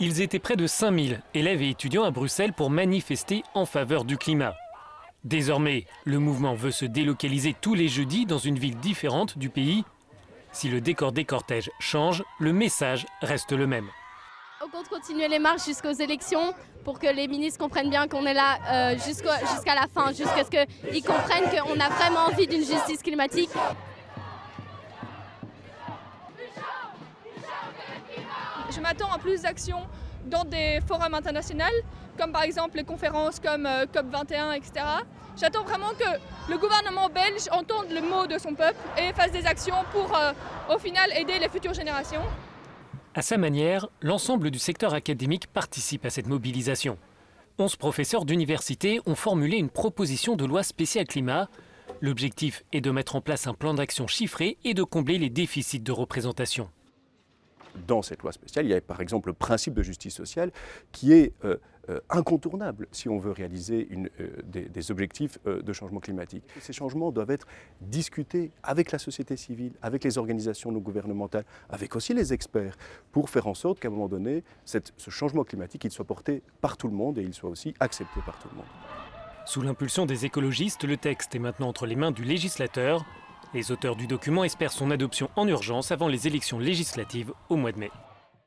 Ils étaient près de 5000 élèves et étudiants à Bruxelles pour manifester en faveur du climat. Désormais, le mouvement veut se délocaliser tous les jeudis dans une ville différente du pays. Si le décor des cortèges change, le message reste le même. On compte continuer les marches jusqu'aux élections pour que les ministres comprennent bien qu'on est là jusqu'à la fin, jusqu'à ce qu'ils comprennent qu'on a vraiment envie d'une justice climatique. Je m'attends à plus d'actions dans des forums internationaux, comme par exemple les conférences comme COP21, etc. J'attends vraiment que le gouvernement belge entende le mot de son peuple et fasse des actions pour, au final, aider les futures générations. À sa manière, l'ensemble du secteur académique participe à cette mobilisation. 11 professeurs d'université ont formulé une proposition de loi spéciale climat. L'objectif est de mettre en place un plan d'action chiffré et de combler les déficits de représentation. Dans cette loi spéciale, il y a par exemple le principe de justice sociale qui est incontournable si on veut réaliser des objectifs de changement climatique. Ces changements doivent être discutés avec la société civile, avec les organisations non gouvernementales, avec aussi les experts, pour faire en sorte qu'à un moment donné, ce changement climatique il soit porté par tout le monde et il soit aussi accepté par tout le monde. Sous l'impulsion des écologistes, le texte est maintenant entre les mains du législateur. Les auteurs du document espèrent son adoption en urgence avant les élections législatives au mois de mai.